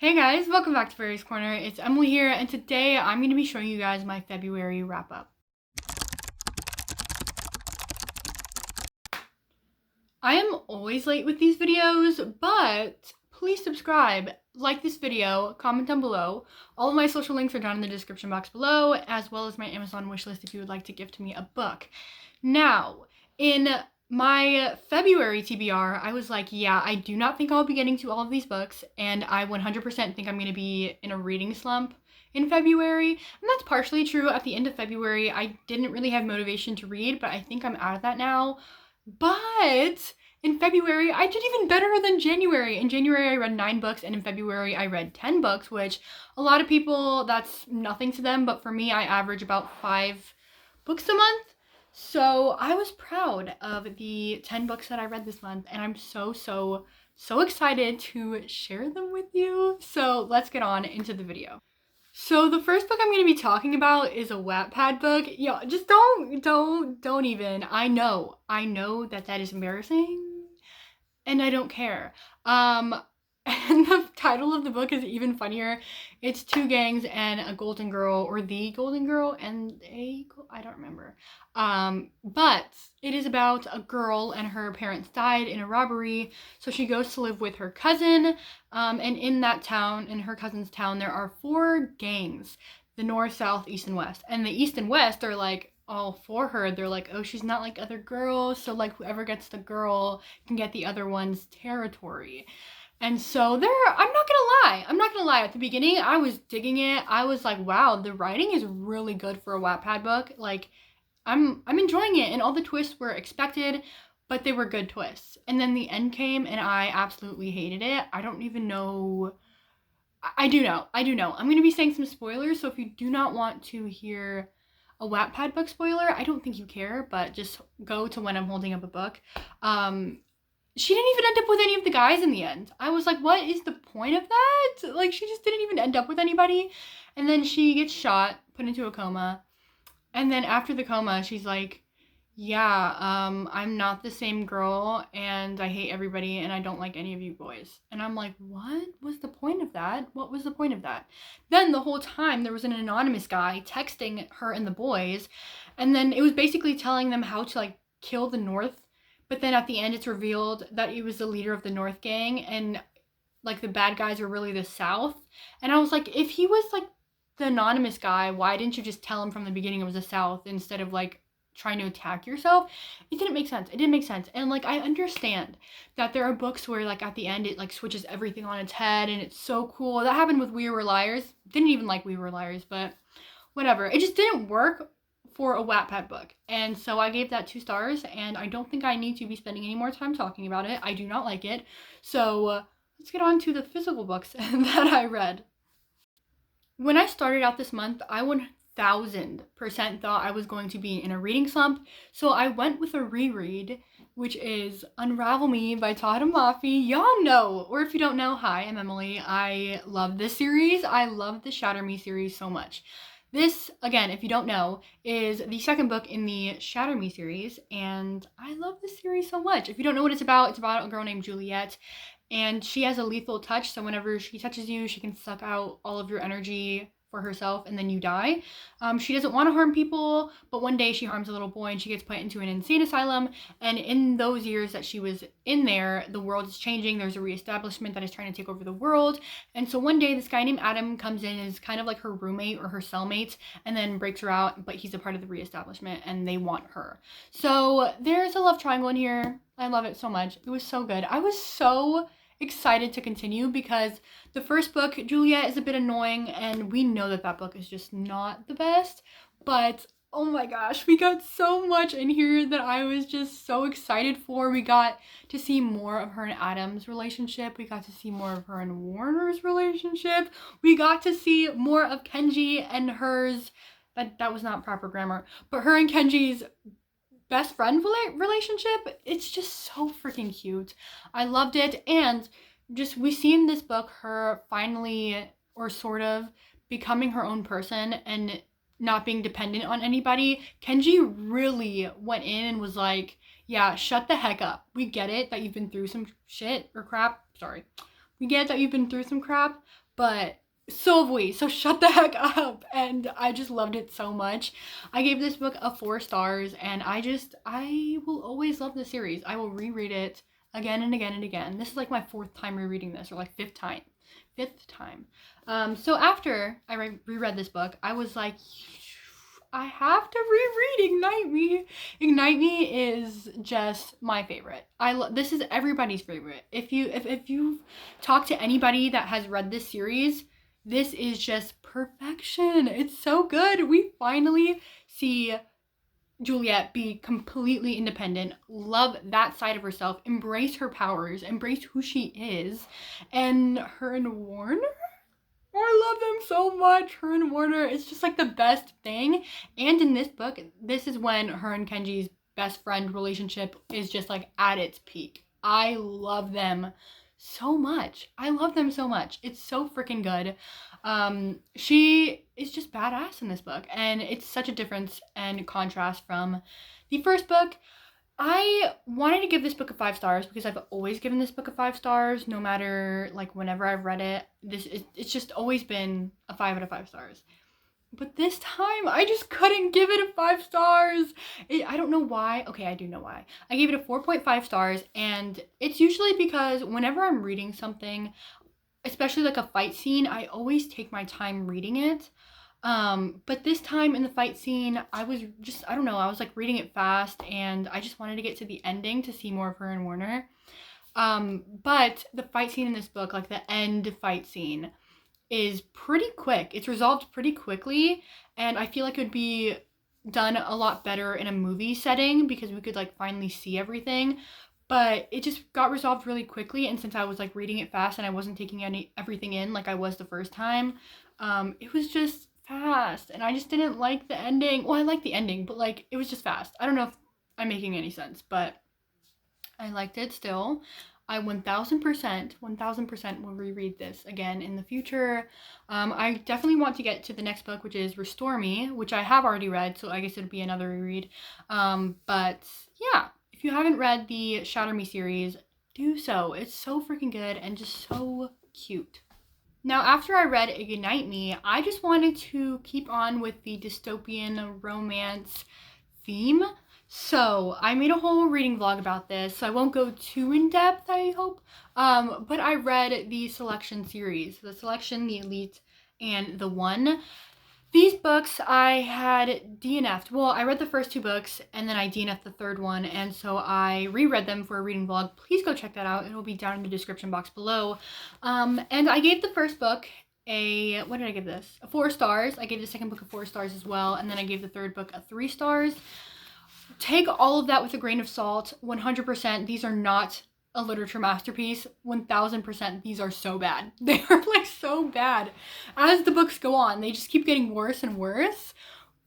Hey guys, welcome back to Fairy's Corner. It's Emily here, and today I'm going to be showing you guys my February wrap up. I am always late with these videos, but please subscribe, like this video, comment down below. All of my social links are down in the description box below, as well as my Amazon wishlist if you would like to gift me a book. Now, in my February TBR, I was like, yeah, I do not think I'll be getting to all of these books, and I 100% think I'm going to be in a reading slump in February. And that's partially true. At the end of February, I didn't really have motivation to read, but I think I'm out of that now. But in February, I did even better than January. In January, I read 9 books, and in February, I read 10 books, which a lot of people, that's nothing to them, but for me, I average about 5 books a month. So I was proud of the 10 books that I read this month, and I'm so excited to share them with you. So let's get on into the video. So the first book I'm going to be talking about is a Wattpad book. Yo, just don't even. I know that is embarrassing, and I don't care. And the title of the book is even funnier. It's Two Gangs and a Golden Girl, or The Golden Girl and I don't remember. But it is about a girl and her parents died in a robbery, so she goes to live with her cousin. And in that town, in her cousin's town, there are 4 gangs: the North, South, East, and West. And the East and West are like all for her. They're like, oh, she's not like other girls, so like whoever gets the girl can get the other one's territory. And so I'm not gonna lie, at the beginning I was digging it. I was like, wow, the writing is really good for a Wattpad book. Like, I'm enjoying it, and all the twists were expected, but they were good twists. And then the end came and I absolutely hated it. I don't even know. I do know. I'm gonna be saying some spoilers, so if you do not want to hear a Wattpad book spoiler, I don't think you care, but just go to when I'm holding up a book. She didn't even end up with any of the guys in the end. I was like, what is the point of that? Like, she just didn't even end up with anybody. And then she gets shot, put into a coma. And then after the coma, she's like, yeah, I'm not the same girl, and I hate everybody, and I don't like any of you boys. And I'm like, what was the point of that? What was the point of that? Then the whole time, there was an anonymous guy texting her and the boys, and then it was basically telling them how to, like, kill the North. But then at the end, it's revealed that he was the leader of the North gang, and like the bad guys are really the South. And I was like, if he was like the anonymous guy, why didn't you just tell him from the beginning it was the South instead of like trying to attack yourself? It didn't make sense. And like, I understand that there are books where like at the end it like switches everything on its head, and it's so cool. That happened with We Were Liars. Didn't even like We Were Liars, but whatever. It just didn't work for a Wattpad book. And so I gave that 2 stars, and I don't think I need to be spending any more time talking about it. I do not like it. So let's get on to the physical books that I read. When I started out this month, I 1000% thought I was going to be in a reading slump, so I went with a reread, which is Unravel Me by Todd and Mafi. Y'all know, or if you don't know, hi, I'm Emily. I love this series. I love the Shatter Me series so much. This, again, if you don't know, is the second book in the Shatter Me series, and I love this series so much. If you don't know what it's about a girl named Juliet, and she has a lethal touch, so whenever she touches you, she can suck out all of your energy for herself, and then you die. She doesn't want to harm people, but one day she harms a little boy, and she gets put into an insane asylum, and in those years that she was in there, the world is changing. There's a reestablishment that is trying to take over the world, and so one day this guy named Adam comes in as kind of like her roommate or her cellmate, and then breaks her out, but he's a part of the reestablishment, and they want her. So there's a love triangle in here. I love it so much. It was so good. I was so excited to continue because the first book, Juliet, is a bit annoying, and we know that book is just not the best, but oh my gosh, we got so much in here that I was just so excited for. We got to see more of her and Adam's relationship. We got to see more of her and Warner's relationship. We got to see more of Kenji and hers. That was not proper grammar, but her and Kenji's best friend relationship. It's just so freaking cute. I loved it. And just, we see in this book her finally, or sort of, becoming her own person and not being dependent on anybody. Kenji really went in and was like, yeah, shut the heck up. We get it that you've been through some shit or crap. Sorry. We get that you've been through some crap, but so have we. So shut the heck up. And I just loved it so much. I gave this book a 4 stars, and I will always love the series. I will reread it again and again and again. This is like my 4th time rereading this, or like 5th time. 5th time. So after I reread this book, I was like, I have to reread Ignite Me. Ignite Me is just my favorite. This is everybody's favorite. If you talk to anybody that has read this series, this is just perfection. It's so good. We finally see Juliet be completely independent, love that side of herself, embrace her powers, embrace who she is, and her and Warner, I love them so much. Her and Warner, it's just like the best thing. And in this book, this is when her and Kenji's best friend relationship is just like at its peak. I love them so much. I love them so much. It's so freaking good. She is just badass in this book, and it's such a difference and contrast from the first book. I wanted to give this book a 5 stars because I've always given this book a 5 stars, no matter like whenever I've read it. It's just always been a 5 out of 5 stars. But this time I just couldn't give it a 5 stars. I don't know why. Okay, I do know why. I gave it a 4.5 stars, and it's usually because whenever I'm reading something, especially like a fight scene, I always take my time reading it. But this time in the fight scene, I was just, I don't know, I was like reading it fast, and I just wanted to get to the ending to see more of her and Warner. But the fight scene in this book, like the end fight scene, is pretty quick. It's resolved pretty quickly, and I feel like it would be done a lot better in a movie setting because we could like finally see everything. But it just got resolved really quickly, and since I was like reading it fast and I wasn't taking everything in like I was the first time, it was just fast, and I just didn't like the ending. Well, I liked the ending, but like it was just fast. I don't know if I'm making any sense, but I liked it still. I 1000% will reread this again in the future. I definitely want to get to the next book, which is Restore Me, which I have already read, so I guess it'd be another reread. But yeah, if you haven't read the Shatter Me series, do so. It's so freaking good and just so cute. Now, after I read Ignite Me, I just wanted to keep on with the dystopian romance theme. So I made a whole reading vlog about this, so I won't go too in depth, I hope. But I read the Selection series, the Selection, the Elite, and the One. These books I had DNF'd. Well, I read the first 2 books, and then I DNF'd the 3rd one, and so I reread them for a reading vlog. Please go check that out. It will be down in the description box below. And I gave the first book what did I give this? A 4 stars. I gave the second book a 4 stars as well, and then I gave the 3rd book a 3 stars. Take all of that with a grain of salt. 100%, these are not a literature masterpiece. 1000%, these are so bad. They are like so bad. As the books go on, they just keep getting worse and worse.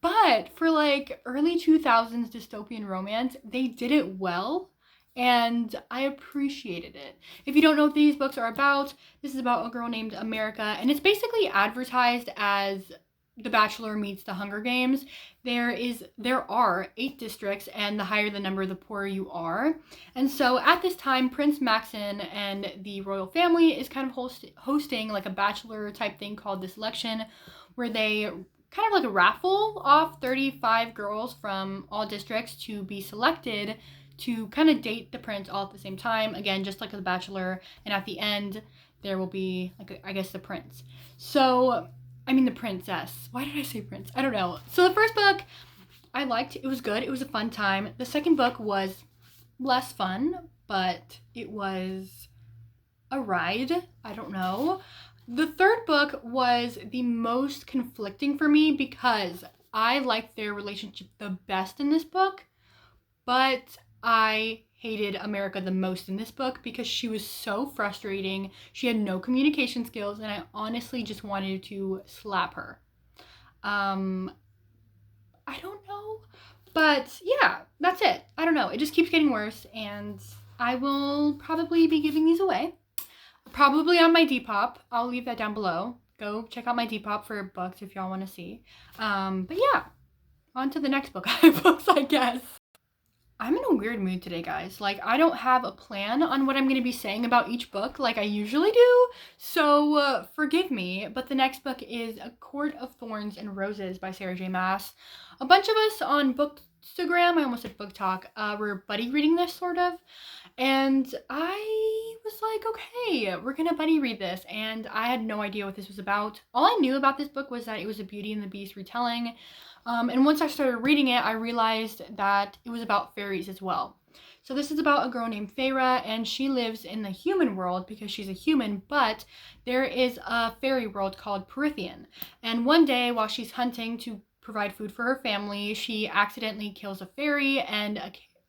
But for like early 2000s dystopian romance, they did it well, and I appreciated it. If you don't know what these books are about, this is about a girl named America, and it's basically advertised as The Bachelor meets the Hunger Games. There are 8 districts, and the higher the number, the poorer you are. And so at this time, Prince Maxon and the royal family is kind of hosting like a bachelor type thing called the Selection, where they kind of like a raffle off 35 girls from all districts to be selected to kind of date the prince all at the same time. Again, just like The Bachelor. And at the end, there will be like, I guess, the prince. So I mean the princess. Why did I say prince? I don't know. So the first book I liked. It was good. It was a fun time. The second book was less fun, but it was a ride. I don't know. The third book was the most conflicting for me because I liked their relationship the best in this book, but I hated America the most in this book because she was so frustrating. She had no communication skills, and I honestly just wanted to slap her. I don't know, but yeah, that's it. I don't know. It just keeps getting worse, and I will probably be giving these away. Probably on my Depop. I'll leave that down below. Go check out my Depop for books if y'all want to see. But yeah, on to the next book. Books, I guess. I'm in a weird mood today, guys. Like, I don't have a plan on what I'm going to be saying about each book like I usually do, so forgive me. But the next book is A Court of Thorns and Roses by Sarah J. Maas. A bunch of us on Bookstagram, I almost said Book Talk, were buddy reading this, sort of. And I was like, okay, we're going to buddy read this. And I had no idea what this was about. All I knew about this book was that it was a Beauty and the Beast retelling. And once I started reading it, I realized that it was about fairies as well. So this is about a girl named Feyre, and she lives in the human world because she's a human, but there is a fairy world called Prythian. And one day, while she's hunting to provide food for her family, she accidentally kills a fairy, and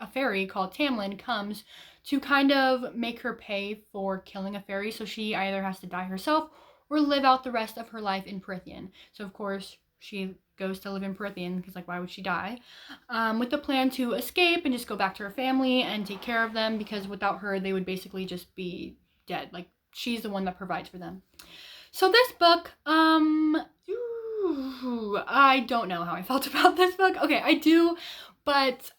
a fairy called Tamlin comes to kind of make her pay for killing a fairy. So she either has to die herself or live out the rest of her life in Prythian. So of course, she goes to live in Prythian because, like, why would she die? With the plan to escape and just go back to her family and take care of them, because without her, they would basically just be dead. Like, she's the one that provides for them. So this book, I don't know how I felt about this book. Okay, I do, but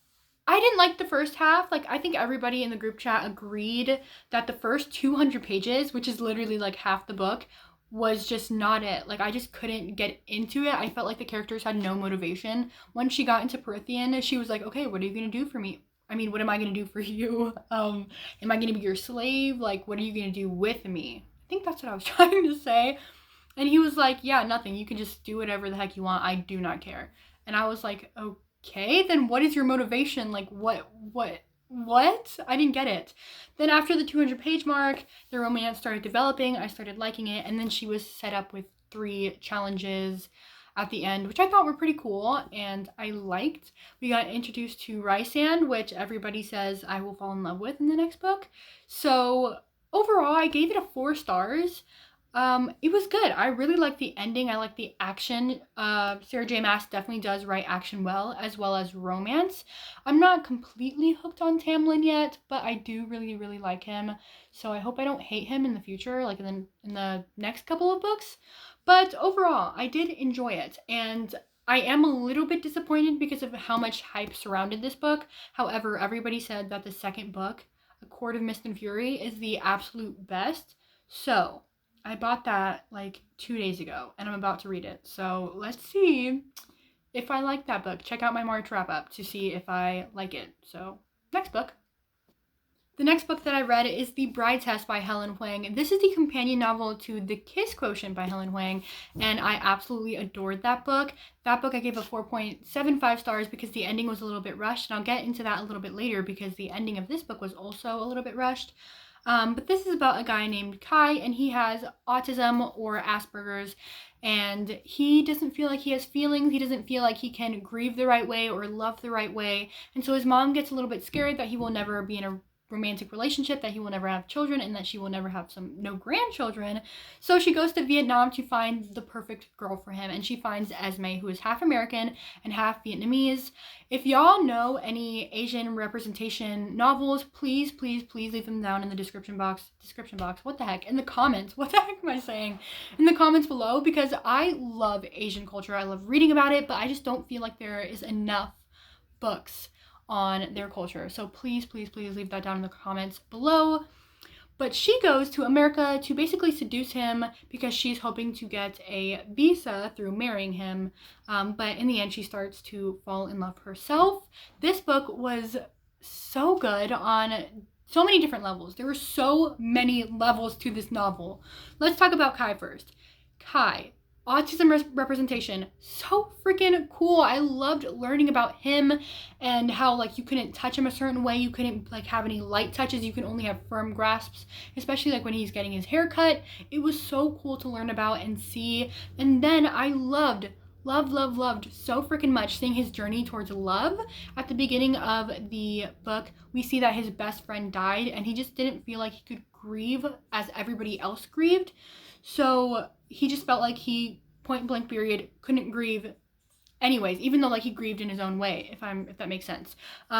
I didn't like the first half. Like, I think everybody in the group chat agreed that the first 200 pages, which is literally like half the book, was just not it. Like, I just couldn't get into it. I felt like the characters had no motivation. Once she got into Prythian, she was like, okay, what are you gonna do for me? I mean, what am I gonna do for you? Am I gonna be your slave? Like, what are you gonna do with me? I think that's what I was trying to say. And he was like, yeah, nothing. You can just do whatever the heck you want. I do not care. And I was like, okay, then what is your motivation? Like, what? I didn't get it. Then after the 200-page mark, the romance started developing. I started liking it. And then she was set up with 3 challenges at the end, which I thought were pretty cool and I liked. We got introduced to Rysand, which everybody says I will fall in love with in the next book. So overall, I gave it a 4 stars. It was good. I really liked the ending. I liked the action. Sarah J. Maas definitely does write action well as romance. I'm not completely hooked on Tamlin yet, but I do really, really like him. So I hope I don't hate him in the future, like in the next couple of books. But overall, I did enjoy it. And I am a little bit disappointed because of how much hype surrounded this book. However, everybody said that the second book, A Court of Mist and Fury, is the absolute best. So I bought that like 2 days ago and I'm about to read it. So let's see if I like that book. Check out my March wrap up to see if I like it. So next book. The next book that I read is The Bride Test by Helen Huang. This is the companion novel to The Kiss Quotient by Helen Huang, and I absolutely adored that book. That book I gave a 4.75 stars because the ending was a little bit rushed, and I'll get into that a little bit later because the ending of this book was also a little bit rushed. But this is about a guy named Kai, and he has autism or Asperger's, and he doesn't feel like he has feelings. He doesn't feel like he can grieve the right way or love the right way. And so his mom gets a little bit scared that he will never be in a romantic relationship, that he will never have children, and that she will never have no grandchildren. So she goes to Vietnam to find the perfect girl for him, and she finds Esme, who is half American and half Vietnamese. If y'all know any Asian representation novels, please leave them down in the description box. What the heck? In the comments. What the heck am I saying? In the comments below, because I love Asian culture. I love reading about it, but I just don't feel like there is enough books on their culture. So please leave that down in the comments below. But she goes to America to basically seduce him because she's hoping to get a visa through marrying him. But in the end, she starts to fall in love herself. This book was so good on so many different levels. There were so many levels to this novel. Let's talk about Kai first. Kai, autism representation, so freaking cool. I loved learning about him and how, like, you couldn't touch him a certain way. You couldn't, like, have any light touches. You can only have firm grasps, especially like when he's getting his hair cut. It was so cool to learn about and see. And then I loved so freaking much seeing his journey towards love. At the beginning of the book, we see that his best friend died and he just didn't feel like he could grieve as everybody else grieved. So he just felt like he, point blank period, couldn't grieve anyways, even though like he grieved in his own way, if that makes sense.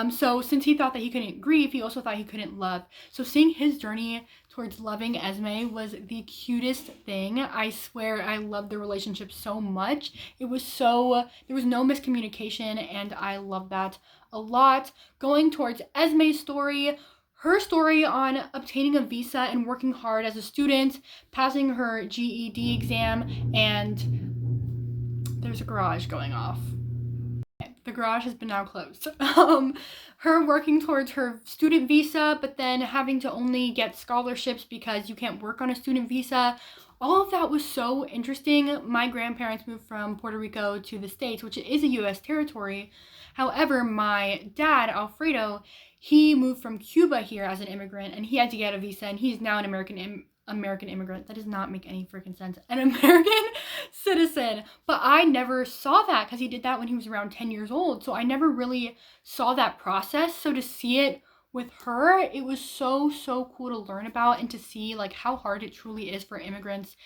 So since he thought that he couldn't grieve, he also thought he couldn't love. So seeing his journey towards loving Esme was the cutest thing. I swear I loved the relationship so much. It was so, there was no miscommunication, and I love that a lot. Going towards Esme's story, her story on obtaining a visa and working hard as a student, passing her GED exam, and there's a garage going off. The garage has been now closed. Her working towards her student visa, but then having to only get scholarships because you can't work on a student visa. All of that was so interesting. My grandparents moved from Puerto Rico to the States, which is a U.S. territory. However, my dad, Alfredo, he moved from Cuba here as an immigrant, and he had to get a visa, and he's now an American immigrant. That does not make any freaking sense. An American citizen. But I never saw that because he did that when he was around 10 years old. So I never really saw that process. So to see it with her, it was so cool to learn about, and to see like how hard it truly is for immigrants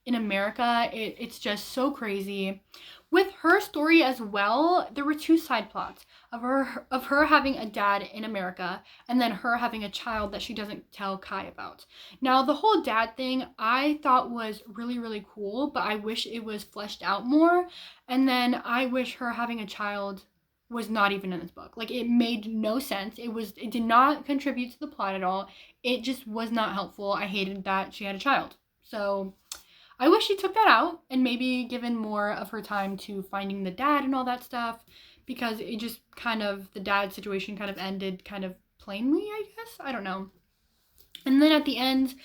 in America. It's just so crazy. With her story as well, there were two side plots of her having a dad in America, and then her having a child that she doesn't tell Kai about. Now, the whole dad thing I thought was really cool, but I wish it was fleshed out more. And then I wish her having a child was not even in this book. Like, it made no sense. It did not contribute to the plot at all. It just was not helpful. I hated that she had a child. So I wish she took that out and maybe given more of her time to finding the dad and all that stuff, because it just kind of, the dad situation kind of ended kind of plainly, I guess. I don't know. And then at the end,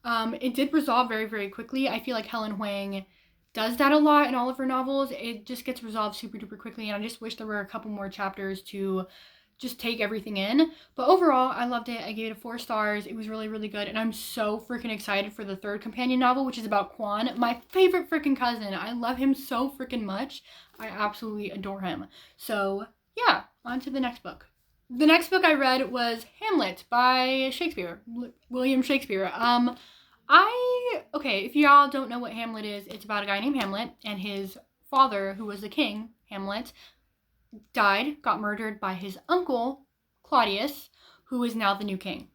it did resolve very quickly. I feel like Helen Huang does that a lot in all of her novels. It just gets resolved super duper quickly, and I just wish there were a couple more chapters to just take everything in. But overall, I loved it. I gave it 4 stars. It was really good, and I'm so freaking excited for the 3rd companion novel, which is about Quan, my favorite freaking cousin. I love him so freaking much. I absolutely adore him. So yeah, on to the next book. The next book I read was Hamlet by Shakespeare, William Shakespeare. Okay, if y'all don't know what Hamlet is, it's about a guy named Hamlet, and his father, who was the king, Hamlet, died, got murdered by his uncle, Claudius, who is now the new king,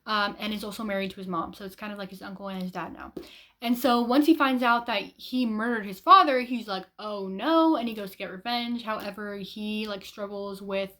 and is also married to his mom. So it's kind of like his uncle and his dad now. And so once he finds out that he murdered his father, he's like, oh no, and he goes to get revenge. However, he like struggles with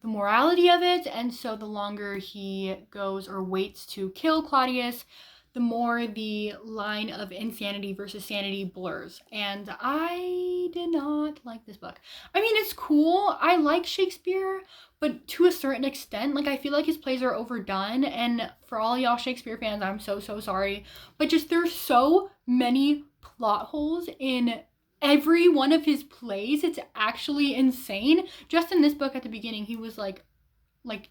the morality of it, and so the longer he goes or waits to kill Claudius, the more the line of insanity versus sanity blurs. And I did not like this book. I mean, it's cool. I like Shakespeare, but to a certain extent. Like, I feel like his plays are overdone. And for all y'all Shakespeare fans, I'm so sorry. But just there's so many plot holes in every one of his plays. It's actually insane. Just in this book at the beginning, he was like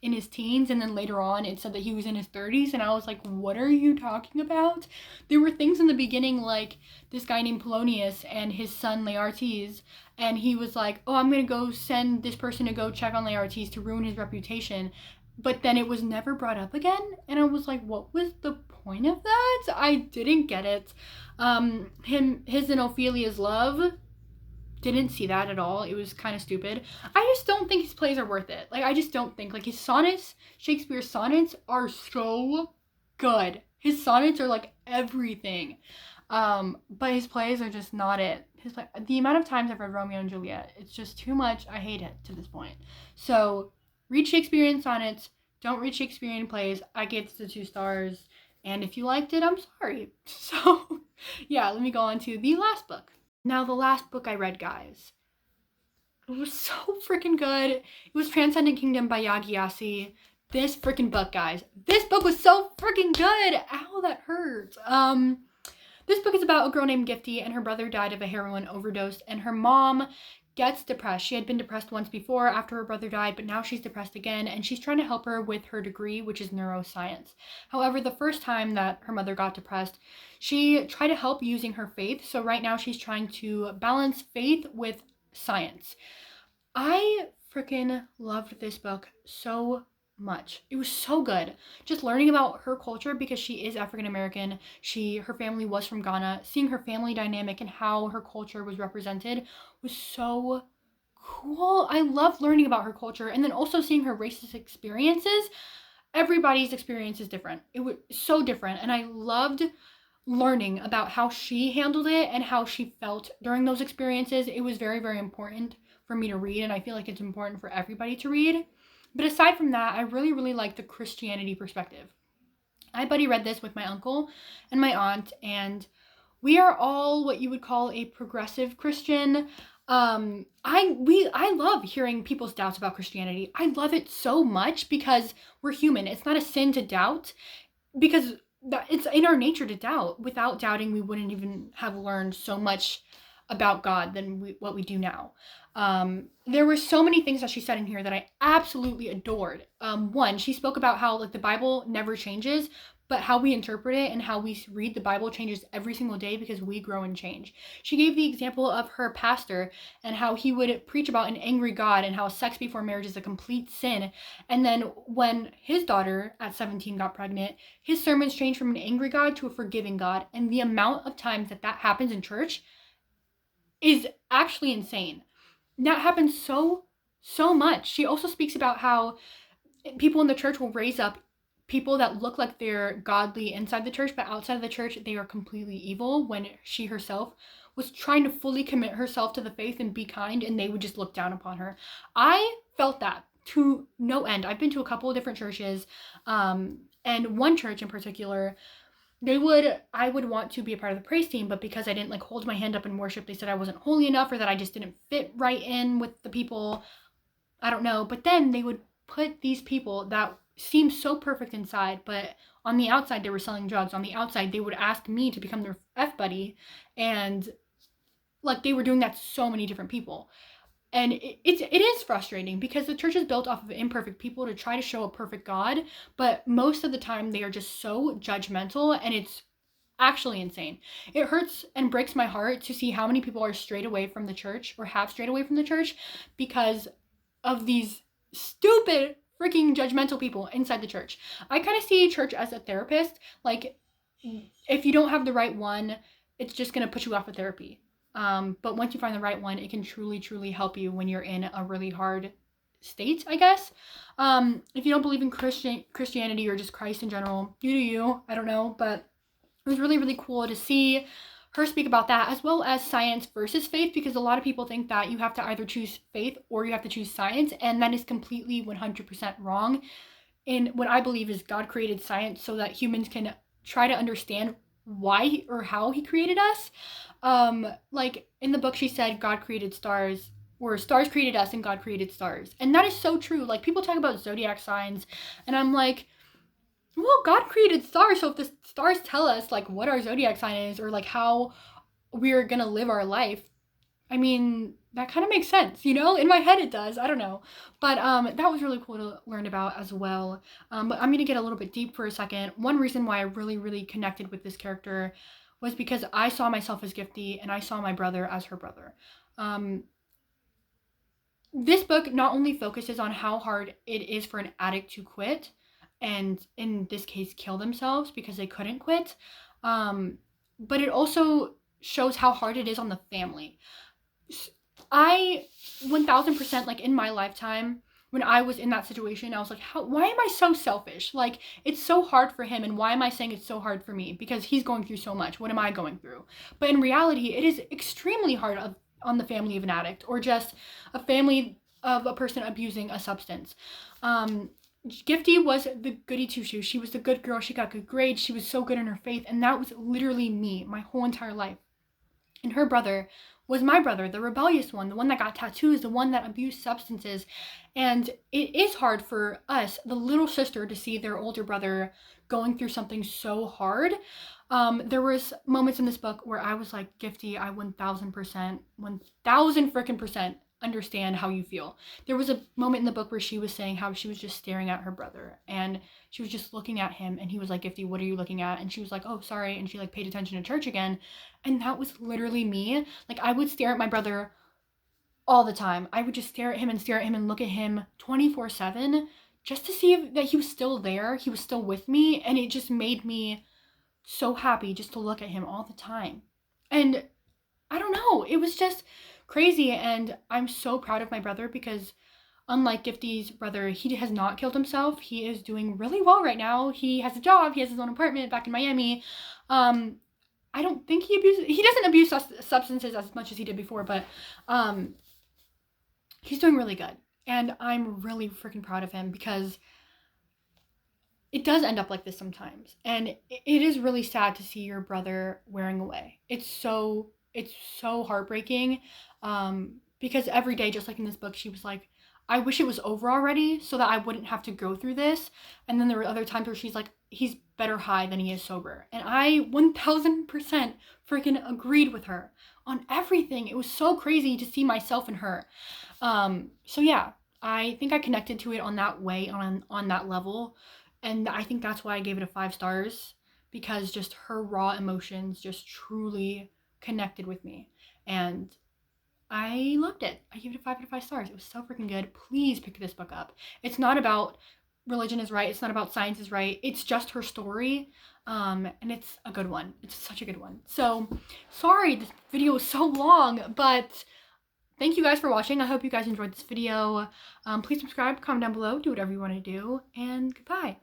in his teens, and then later on it said that he was in his 30s, and I was like, what are you talking about? There were things in the beginning like this guy named Polonius and his son Laertes, and he was like, oh, I'm gonna go send this person to go check on Laertes to ruin his reputation, but then it was never brought up again, and I was like, what was the point of that? I didn't get it. His and Ophelia's love, didn't see that at all. It was kind of stupid. I just don't think his plays are worth it. Like, I just don't think, like, his sonnets, Shakespeare's sonnets are so good. His sonnets are like everything. But his plays are just not it. The amount of times I've read Romeo and Juliet, it's just too much. I hate it to this point. So read Shakespearean sonnets. Don't read Shakespearean plays. I gave this the 2 stars. And if you liked it, I'm sorry. So yeah, let me go on to the last book. Now, the last book I read, guys, it was so freaking good. It was Transcendent Kingdom by Yagi Yasi. This freaking book, guys. This book was so freaking good. Ow, that hurts. This book is about a girl named Gifty, and her brother died of a heroin overdose, and her mom gets depressed. She had been depressed once before after her brother died, but now she's depressed again, and she's trying to help her with her degree, which is neuroscience. However, the first time that her mother got depressed, she tried to help using her faith. So right now she's trying to balance faith with science. I freaking loved this book so much. It was so good. Just learning about her culture, because she is African American. Her family was from Ghana. Seeing her family dynamic and how her culture was represented was so cool. I love learning about her culture and then also seeing her racist experiences. Everybody's experience is different. It was so different. And I loved learning about how she handled it and how she felt during those experiences. It was very, very important for me to read, and I feel like it's important for everybody to read. But aside from that, I really, really like the Christianity perspective. I buddy read this with my uncle and my aunt, and we are all what you would call a progressive Christian. I love hearing people's doubts about Christianity. I love it so much because we're human. It's not a sin to doubt, because it's in our nature to doubt. Without doubting, we wouldn't even have learned so much about God than what we do now. There were so many things that she said in here that I absolutely adored. One, she spoke about how like the Bible never changes, but how we interpret it and how we read the Bible changes every single day because we grow and change. She gave the example of her pastor and how he would preach about an angry God and how sex before marriage is a complete sin. And then when his daughter at 17 got pregnant, his sermons changed from an angry God to a forgiving God. And the amount of times that happens in church is actually insane. That happens so much. She also speaks about how people in the church will raise up people that look like they're godly inside the church, but outside of the church, they are completely evil, when she herself was trying to fully commit herself to the faith and be kind, and they would just look down upon her. I felt that to no end. I've been to a couple of different churches, and one church in particular, I would want to be a part of the praise team, but because I didn't like hold my hand up in worship, they said I wasn't holy enough or that I just didn't fit right in with the people. I don't know. But then they would put these people that seemed so perfect inside, but on the outside they were selling drugs. On the outside they would ask me to become their F buddy, and like they were doing that to so many different people. And it is frustrating because the church is built off of imperfect people to try to show a perfect God, but most of the time they are just so judgmental, and it's actually insane. It hurts and breaks my heart to see how many people are strayed away from the church or have strayed away from the church because of these stupid freaking judgmental people inside the church. I kind of see church as a therapist. Like, if you don't have the right one, it's just going to put you off of therapy. But once you find the right one, it can truly, truly help you when you're in a really hard state, I guess. If you don't believe in Christianity or just Christ in general, you do you. I don't know. But it was really, really cool to see her speak about that, as well as science versus faith, because a lot of people think that you have to either choose faith or you have to choose science, and that is completely 100% wrong. And what I believe is God created science so that humans can try to understand why or how he created us. Like in the book she said God created stars, or stars created us and God created stars. And that is so true. Like, people talk about zodiac signs and I'm like, well, God created stars, so if the stars tell us like what our zodiac sign is or like how we're gonna live our life, I mean, that kind of makes sense, you know? In my head it does. I don't know. But that was really cool to learn about as well. But I'm gonna get a little bit deep for a second. One reason why I really, really connected with this character was because I saw myself as Gifty and I saw my brother as her brother. This book not only focuses on how hard it is for an addict to quit, and in this case kill themselves because they couldn't quit, but it also shows how hard it is on the family. I 1000%, like in my lifetime, when I was in that situation, I was like, why am I so selfish? Like, it's so hard for him, and why am I saying it's so hard for me? Because he's going through so much. What am I going through? But in reality, it is extremely hard on the family of an addict, or just a family of a person abusing a substance. Gifty was the goody two-shoes. She was the good girl. She got good grades. She was so good in her faith. And that was literally me my whole entire life. And her brother was my brother, the rebellious one, the one that got tattoos, the one that abused substances. And it is hard for us, the little sister, to see their older brother going through something so hard. There was moments in this book where I was like, Gifty, I 1000% freaking percent understand how you feel. There was a moment in the book where she was saying how she was just staring at her brother and she was just looking at him, and he was like, Gifty, what are you looking at? And she was like, oh, sorry. And she like paid attention to church again. And that was literally me. Like, I would stare at my brother all the time. I would just stare at him and look at him 24/7 just to see that he was still there. He was still with me. And it just made me so happy just to look at him all the time. And I don't know, it was just crazy. And I'm so proud of my brother because unlike Gifty's brother, he has not killed himself. He is doing really well right now. He has a job. He has his own apartment back in Miami. I don't think he doesn't abuse substances as much as he did before, but he's doing really good. And I'm really freaking proud of him because it does end up like this sometimes. And it is really sad to see your brother wearing away. It's so heartbreaking. Because every day, just like in this book, she was like, I wish it was over already so that I wouldn't have to go through this. And then there were other times where she's like, he's better high than he is sober. And I 1000% freaking agreed with her on everything. It was so crazy to see myself in her. So yeah, I think I connected to it on that way, on that level. And I think that's why I gave it a 5 stars, because just her raw emotions just truly connected with me. And I loved it. I gave it a 5 out of 5 stars. It was so freaking good. Please pick this book up. It's not about religion is right. It's not about science is right. It's just her story. And it's a good one. It's such a good one. So sorry this video was so long, but thank you guys for watching. I hope you guys enjoyed this video. Please subscribe, comment down below, do whatever you want to do, and goodbye.